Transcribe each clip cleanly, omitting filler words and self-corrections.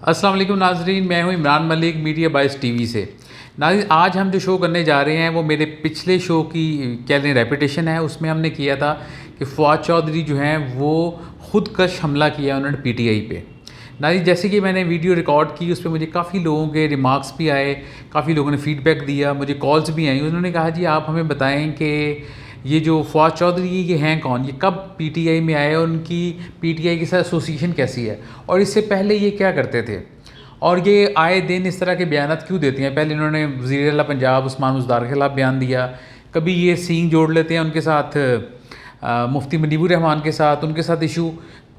अस्सलाम वालेकुम नाजरीन, मैं हूं इमरान मलिक मीडिया बाइस टीवी से। नाज़रीन, आज हम जो शो करने जा रहे हैं वो मेरे पिछले शो की क्या लें रेपिटेशन है। उसमें हमने किया था कि फ़वाद चौधरी जो हैं वो ख़ुदकश हमला किया उन्होंने पीटीआई पे। नाज़रीन, जैसे कि मैंने वीडियो रिकॉर्ड की उस पर मुझे काफ़ी लोगों के रिमार्क्स भी आए, काफ़ी लोगों ने फ़ीडबैक दिया, मुझे कॉल्स भी आई। उन्होंने कहा जी आप हमें बताएं कि ये जो फ़वाद चौधरी ये हैं कौन, ये कब पीटीआई में आए और उनकी पीटीआई के साथ एसोसिएशन कैसी है और इससे पहले ये क्या करते थे और ये आए दिन इस तरह के बयान क्यों देते हैं। पहले इन्होंने वज़ीर आला पंजाब उस्मान बुज़दार के खिलाफ बयान दिया, कभी ये सींग जोड़ लेते हैं उनके साथ मुफ्ती मुनीबुर रहमान के साथ, उनके साथ इशू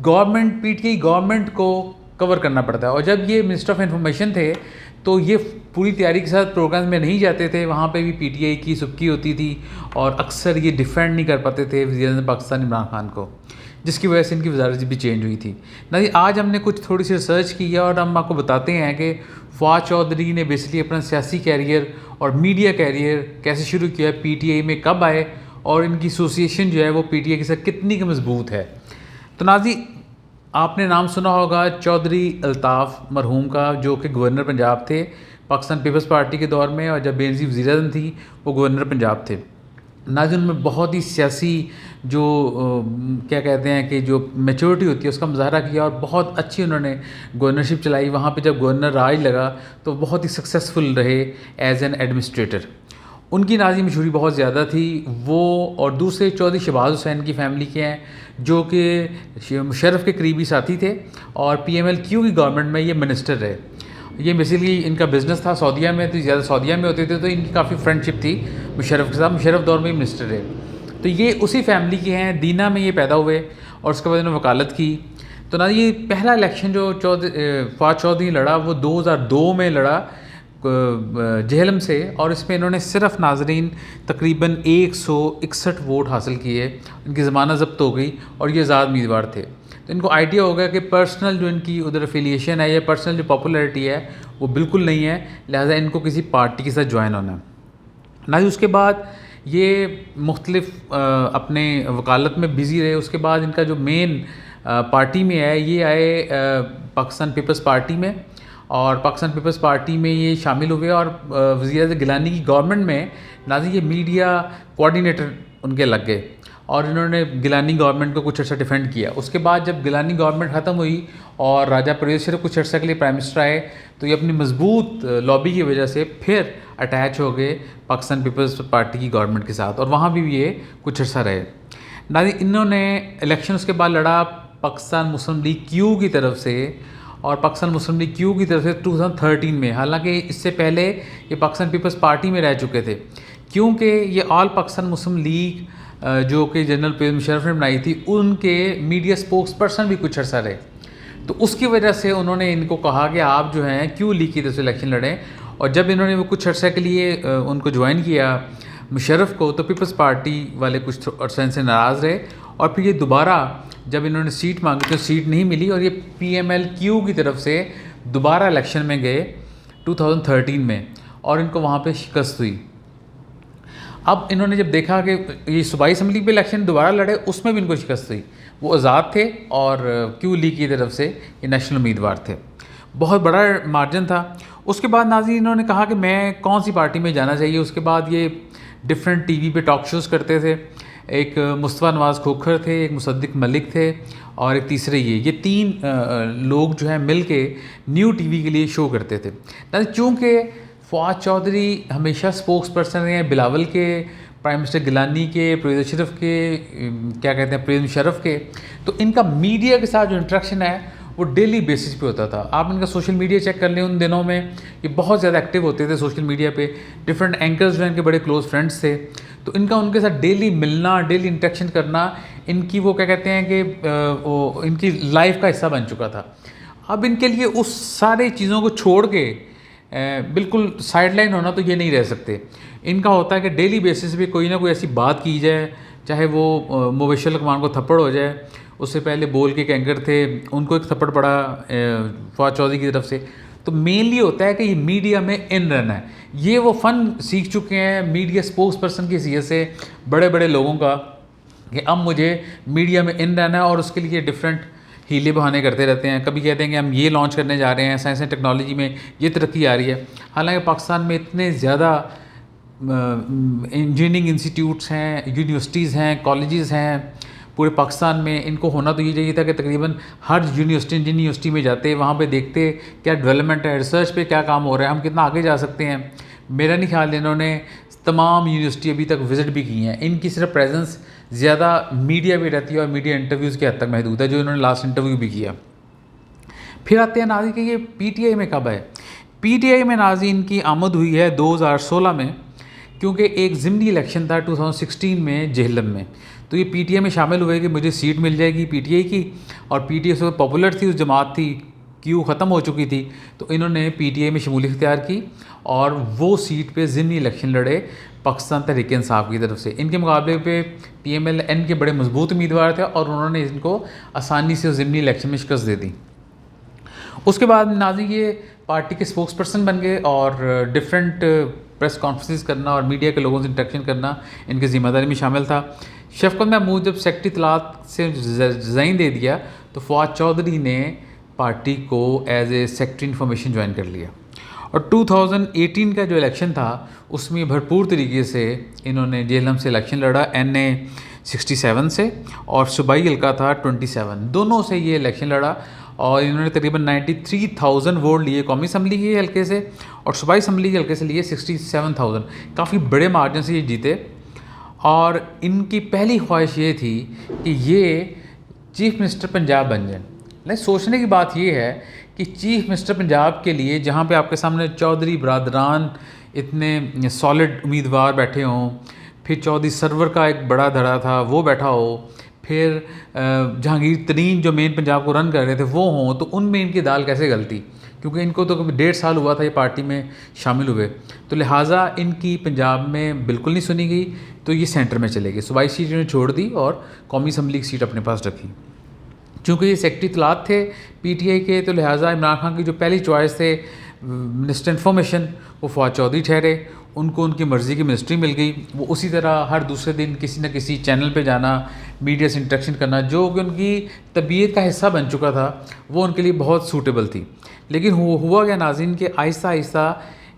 गवर्नमेंट पीटीआई गवर्नमेंट को कवर करना पड़ता है। और जब ये मिनिस्टर ऑफ इंफॉर्मेशन थे तो ये पूरी तैयारी के साथ प्रोग्राम में नहीं जाते थे, वहाँ पे भी पीटीआई की सुबकी होती थी और अक्सर ये डिफेंड नहीं कर पाते थे वज़ीर-ए-आज़म पाकिस्तान इमरान खान को, जिसकी वजह से इनकी वज़ारत भी चेंज हुई थी। नहीं, आज हमने कुछ थोड़ी सी रिसर्च की है और हम आपको बताते हैं कि फ़वाद चौधरी ने बेसिकली अपना सियासी कैरियर और मीडिया कैरियर कैसे शुरू किया, पीटीआई में कब आए और इनकी एसोसिएशन जो है वो पीटीआई के साथ कितनी मज़बूत है। तो नाज़रीन, आपने नाम सुना होगा चौधरी अल्ताफ़ मरहूम का, जो कि गवर्नर पंजाब थे पाकिस्तान पीपल्स पार्टी के दौर में, और जब बेनज़ीर वज़ीर-ए-आज़म थी वो गवर्नर पंजाब थे। नाज़रीन, उनमें बहुत ही सियासी जो क्या कहते हैं कि जो मैच्योरिटी होती है उसका मुज़ाहरा किया और बहुत अच्छी उन्होंने गवर्नरशिप चलाई। वहाँ पे जब गवर्नर राज लगा तो बहुत ही सक्सेसफुल रहे एज़ एन एडमिनिस्ट्रेटर। उनकी नाज़ी मशहूरी बहुत ज़्यादा थी। वो और दूसरे चौधरी शहबाज हुसैन की फ़ैमिली के हैं, जो कि मुशर्रफ के करीबी साथी थे और पीएमएलक्यू की गवर्नमेंट में ये मिनिस्टर रहे। ये बेसिकली इनका बिज़नेस था सऊदीया में, तो ज़्यादा सऊदीया में होते थे, तो इनकी काफ़ी फ्रेंडशिप थी मुशर्रफ के साथ। मुशर्रफ दौर में ही मिनिस्टर रहे, तो ये उसी फैमिली के हैं। दीना में ये पैदा हुए और उसके बाद इन्होंने वकालत की। तो ना ये पहला इलेक्शन जो फ़वाद चौधरी लड़ा वो 2002 में लड़ा जेहलम से, और इसमें इन्होंने सिर्फ नाजरीन तकरीबन 161 वोट हासिल किए। इनकी ज़मानत ज़ब्त हो गई और ये आज़ाद उम्मीदवार थे। तो इनको आइडिया होगा कि पर्सनल जो इनकी उधर एफिलिएशन है या पर्सनल जो पॉपुलैरिटी है वो बिल्कुल नहीं है, लिहाजा इनको किसी पार्टी के साथ ज्वाइन होना है ना। उसके बाद ये मुख्तलिफ अपने वकालत में बिज़ी रहे। उसके बाद इनका जो मेन पार्टी में है ये आए पाकिस्तान पीपल्स पार्टी में, और पाकिस्तान पीपल्स पार्टी में ये शामिल हुए और वज़ीर-ए-आज़म गिलानी की गवर्नमेंट में नाज़रीन ये मीडिया कोऑर्डिनेटर उनके लग गए और इन्होंने गिलानी गवर्नमेंट को कुछ अर्सा डिफेंड किया। उसके बाद जब गिलानी गवर्नमेंट ख़त्म हुई और राजा परवेज़ शरीफ कुछ अर्सा के लिए प्राइम मिनिस्टर आए, तो ये अपनी मजबूत लॉबी की वजह से फिर अटैच हो गए पाकिस्तान पीपल्स पार्टी की गवर्नमेंट के साथ, और वहाँ भी ये कुछ अर्सा रहे। नाज़रीन, इन्होंने इलेक्शन उसके बाद लड़ा पाकिस्तान मुस्लिम लीग क्यू की तरफ से, और पाकिस्तान मुस्लिम लीग क्यू की तरफ से 2013 में। हालांकि इससे पहले ये पाकिस्तान पीपल्स पार्टी में रह चुके थे, क्योंकि ये ऑल पाकिस्तान मुस्लिम लीग जो कि जनरल परवेज़ मुशर्रफ ने बनाई थी, उनके मीडिया स्पोक्स पर्सन भी कुछ अर्सा रहे। तो उसकी वजह से उन्होंने इनको कहा कि आप जो हैं क्यू लीग की तरफ से इलेक्शन लड़ें, और जब इन्होंने वो कुछ अर्सा के लिए उनको ज्वाइन किया मुशर्रफ को, तो पीपल्स पार्टी वाले कुछ अर्से से नाराज़ रहे, और फिर ये दोबारा जब इन्होंने सीट मांगी तो सीट नहीं मिली, और ये पीएमएलक्यू की तरफ से दोबारा इलेक्शन में गए 2013 में, और इनको वहाँ पे शिकस्त हुई। अब इन्होंने जब देखा कि ये सूबाई असम्बली पे इलेक्शन दोबारा लड़े, उसमें भी इनको शिकस्त हुई। वो आज़ाद थे और क्यू लीग की तरफ से ये नेशनल उम्मीदवार थे, बहुत बड़ा मार्जिन था। उसके बाद नाज़रीन इन्होंने कहा कि मैं कौन सी पार्टी में जाना चाहिए। उसके बाद ये डिफरेंट टीवी पे टॉक शोज़ करते थे। एक मुस्तफ़ा नवाज़ खोखर थे, एक मुसद्दिक मलिक थे, और एक तीसरे ये तीन लोग जो हैं मिल के न्यू टीवी के लिए शो करते थे। चूँकि फ़वाद चौधरी हमेशा स्पोक्स पर्सन रहे हैं बिलावल के, प्राइम मिनिस्टर गिलानी के, परवेज़ शरीफ के, क्या कहते हैं परवेज़ मुशर्रफ के, तो इनका मीडिया के साथ जो इंटरेक्शन है वो डेली बेसिस पे होता था। आप इनका सोशल मीडिया चेक कर लें, उन दिनों में ये बहुत ज़्यादा एक्टिव होते थे सोशल मीडिया पे। डिफरेंट एंकर्स जो इनके बड़े क्लोज फ्रेंड्स थे, तो इनका उनके साथ डेली मिलना, डेली इंटरेक्शन करना इनकी वो क्या कहते हैं कि वो इनकी लाइफ का हिस्सा बन चुका था। अब इनके लिए उस सारी चीज़ों को छोड़ के बिल्कुल साइडलाइन होना तो ये नहीं रह सकते। इनका होता है कि डेली बेसिस पे कोई ना कोई ऐसी बात की जाए, चाहे वो मुबशर लकमान को थप्पड़ हो जाए। उससे पहले बोल के एक एंकर थे, उनको एक थप्पड़ पड़ा फ़वाद चौधरी की तरफ से। तो मेनली होता है कि ये मीडिया में इन रहना है। ये वो फ़न सीख चुके हैं मीडिया स्पोक्स पर्सन की हैसियत से बड़े बड़े लोगों का, कि अब मुझे मीडिया में इन रहना है, और उसके लिए डिफरेंट हीले बहाने करते रहते हैं। कभी कहते हैं कि हम ये लॉन्च करने जा रहे हैं, साइंस एंड टेक्नोलॉजी में ये तरक्की आ रही है। हालांकि पाकिस्तान में इतने ज़्यादा इंजीनियरिंग इंस्टीट्यूट्स हैं, यूनिवर्सिटीज़ हैं, कॉलेजेस हैं पूरे पाकिस्तान में। इनको होना तो ये चाहिए था कि तकरीबन हर यूनिवर्सिटी इंजीनियरिंग यूनिवर्सिटी में जाते, वहाँ पे देखते क्या डेवलपमेंट है, रिसर्च पे क्या काम हो रहा है, हम कितना आगे जा सकते हैं। मेरा नहीं ख्याल इन्होंने तमाम यूनिवर्सिटी अभी तक विज़िट भी की हैं। इनकी सिर्फ प्रेजेंस ज़्यादा मीडिया में रहती है और मीडिया इंटरव्यूज़ के हद तक महदूद है, जो इन्होंने लास्ट इंटरव्यू भी किया। फिर आते हैं नाज़ी कि ये पीटीआई में कब है। पीटीआई में नाज़ी इनकी आमद हुई है 2016 में, क्योंकि एक ज़िमनी इलेक्शन था 2016 में जेहलम में। तो ये पीटीआई में शामिल हुए कि मुझे सीट मिल जाएगी पीटीआई की, और पीटीआई से पॉपुलर थी, उस जमात थी, क्यू ख़त्म हो चुकी थी, तो इन्होंने पीटीआई में शमूलियत इख्तियार की और वो सीट पे ज़िमनी इलेक्शन लड़े पाकिस्तान तहरीक इंसाफ की तरफ से। इनके मुकाबले पे PMLN के बड़े मजबूत उम्मीदवार थे और उन्होंने इनको आसानी से ज़िमनी इलेक्शन में शिकस्त दे दी। उसके बाद नाज़ी ये पार्टी के स्पोक्स पर्सन बन गए और डिफरेंट प्रेस कॉन्फ्रेंस करना और मीडिया के लोगों से इंटरेक्शन करना इनकी ज़िम्मेदारी में शामिल था। शफ़क़त महमूद जब सेक्रेटरी इत्तलात से रिज़ाइन दे दिया तो फ़वाद चौधरी ने पार्टी को as a secretary information join कर लिया। और 2018 का जो इलेक्शन था उसमें भरपूर तरीके से इन्होंने जेहलम से इलेक्शन लड़ा, NA 67 से, और सूबाई हल्का था 27, दोनों से ये इलेक्शन लड़ा और इन्होंने तकरीबन 93,000 वोट लिए कौमी असम्बली के हल्के से, और सूबाई असम्बली के हल्के से लिए 67,000। काफ़ी बड़े मार्जिन से ये जीते। और इनकी पहली ख्वाहिश ये थी कि ये चीफ़ मिनिस्टर पंजाब बन जाए। लेकिन सोचने की बात ये है कि चीफ़ मिनिस्टर पंजाब के लिए, जहाँ पे आपके सामने चौधरी बरादरान इतने सॉलिड उम्मीदवार बैठे हों, फिर चौधरी सरवर का एक बड़ा धड़ा था वो बैठा हो, फिर जहांगीर तरीन जो मेन पंजाब को रन कर रहे थे वो हों, तो उनमें इनकी दाल कैसे गलती, क्योंकि इनको तो 1.5 साल हुआ था ये पार्टी में शामिल हुए। तो लिहाजा इनकी पंजाब में बिल्कुल नहीं सुनी गई, तो ये सेंटर में चले गए। सूबाई सीट इन्होंने छोड़ दी और कौमी असम्बली की सीट अपने पास रखी। चूँकि ये सेक्रेटरी इत्तलात थे पीटीआई के, तो लिहाजा इमरान खान की जो पहली चॉइस थे मिनिस्टर इन्फॉर्मेशन, वो फ़वाद चौधरी ठहरे। उनको उनकी मर्ज़ी की मिनिस्ट्री मिल गई। वो उसी तरह हर दूसरे दिन किसी न किसी चैनल पे जाना, मीडिया से इंटरेक्शन करना, जो कि उनकी तबीयत का हिस्सा बन चुका था, वो उनके लिए बहुत सूटेबल थी। लेकिन हुआ क्या नाज़रीन के आहिस्ता आहिस्ता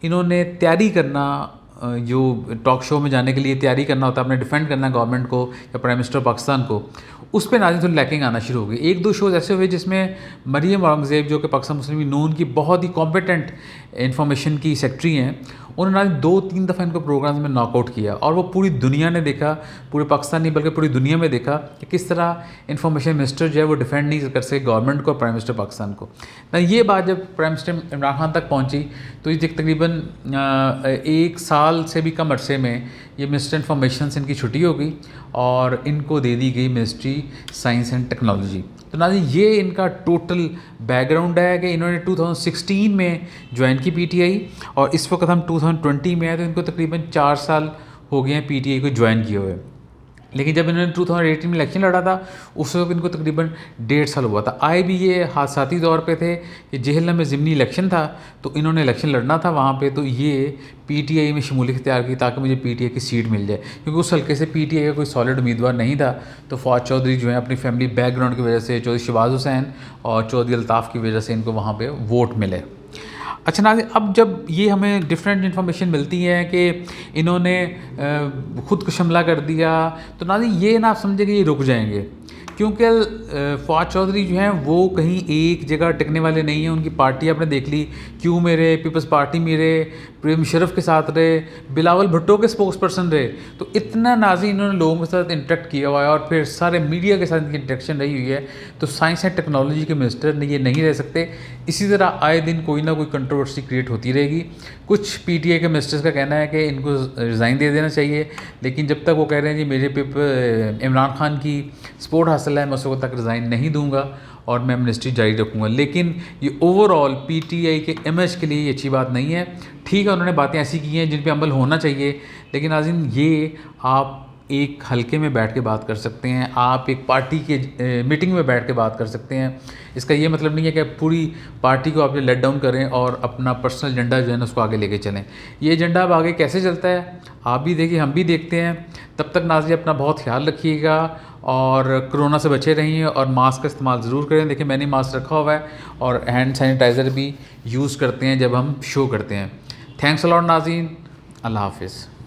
इन्होंने तैयारी करना, जो टॉक शो में जाने के लिए तैयारी करना होता है, अपने डिफेंड करना गवर्नमेंट को या प्राइम मिनिस्टर पाकिस्तान को, उस पर नाज़रीन थोड़ी लैकिंग आना शुरू हो गई। 1-2 शोज़ ऐसे हुए जिसमें मरियम औरंगज़ेब, जो कि पाकिस्तान मुस्लिम लीग नून की बहुत ही कॉम्पिटेंट इंफॉर्मेशन की सेक्रेटरी हैं, उन्होंने 2-3 दफ़ा इनको प्रोग्राम्स में नॉकआउट किया और वो पूरी दुनिया ने देखा, पूरे पाकिस्तान नहीं बल्कि पूरी दुनिया में देखा कि किस तरह इंफॉर्मेशन मिनिस्टर जो है वो डिफेंड नहीं कर सके गवर्नमेंट को, प्राइम मिनिस्टर पाकिस्तान को। ना ये बात जब प्राइम मिनिस्टर इमरान खान तक पहुंची तो ये तकरीबन 1 साल से भी कम अरसे में ये मिनिस्टर इन्फॉर्मेशन से इनकी छुट्टी हो गई और इनको दे दी गई मिनिस्ट्री साइंस एंड टेक्नोलॉजी। तो नाज़रीन ये इनका टोटल बैकग्राउंड है कि इन्होंने 2016 में ज्वाइन की पीटीआई और इस वक्त हम 2020 में आए, तो इनको तकरीबन 4 साल हो गए हैं पीटीआई को ज्वाइन किए हुए। लेकिन जब इन्होंने 2018 में इलेक्शन लड़ा था उस वक्त इनको तकरीबन 1.5 साल हुआ था। आए भी ये हादसाती तौर पे थे कि जेहलम में ज़िमनी इलेक्शन था, तो इन्होंने इलेक्शन लड़ना था वहाँ पे, तो ये पीटीआई में शमूलियत इख्तियार की ताकि मुझे पीटीआई की सीट मिल जाए, क्योंकि उस हल्के से पीटीआई का कोई सॉलिड उम्मीदवार नहीं था। तो फ़वाद चौधरी जो है अपनी फैमिली बैकग्राउंड की वजह से, चौधरी शहबाज हुसैन और चौधरी अल्ताफ़ की वजह से इनको वहाँ पर वोट मिले। अच्छा नाज़रीन, अब जब ये हमें डिफरेंट इन्फॉर्मेशन मिलती है कि इन्होंने ख़ुद को शमला कर दिया, तो नाज़रीन ये ना आप समझे कि ये रुक जाएंगे, क्योंकि फ़वाद चौधरी जो हैं वो कहीं एक जगह टिकने वाले नहीं हैं। उनकी पार्टी आपने देख ली, क्यों में रहे, पीपल्स पार्टी में रहे, प्रेम मुशर्रफ के साथ रहे, बिलावल भुट्टो के स्पोक्स पर्सन रहे। तो इतना नाज़रीन इन्होंने लोगों के साथ इंटरेक्ट किया हुआ है और फिर सारे मीडिया के साथ इनकी इंटरेक्शन रही हुई है। तो साइंस एंड टेक्नोलॉजी के मिनिस्टर ने ये नहीं रह सकते। इसी तरह आए दिन कोई ना कोई कंट्रोवर्सी क्रिएट होती रहेगी। कुछ पीटीआई के मिनिस्टर्स का कहना है कि इनको रिज़ाइन दे देना चाहिए, लेकिन जब तक वो कह रहे हैं जी मेरे पे इमरान खान की सपोर्ट हासिल है, मैं उस वक्त तक रिज़ाइन नहीं दूंगा और मैं मिनिस्ट्री जारी रखूँगा। लेकिन ये ओवरऑल पीटीआई के इमेज के लिए ये अच्छी बात नहीं है। ठीक है, उन्होंने बातें ऐसी की हैं जिन पे अमल होना चाहिए, लेकिन नाज़रीन ये आप एक हलके में बैठ के बात कर सकते हैं, आप एक पार्टी के मीटिंग में बैठ के बात कर सकते हैं। इसका ये मतलब नहीं है कि पूरी पार्टी को आप लेट डाउन करें और अपना पर्सनल एजेंडा जो है ना उसको आगे लेके चलें। ये एजेंडा अब आगे कैसे चलता है आप भी देखिए, हम भी देखते हैं। तब तक नाज़रीन अपना बहुत ख्याल रखिएगा और कोरोना से बचे रहिए और मास्क का इस्तेमाल ज़रूर करें। देखिए मैंने मास्क रखा हुआ है और हैंड सैनिटाइज़र भी यूज़ करते हैं जब हम शो करते हैं। थैंक्स अ लॉट नाज़रीन, अल्लाह हाफ़िज़।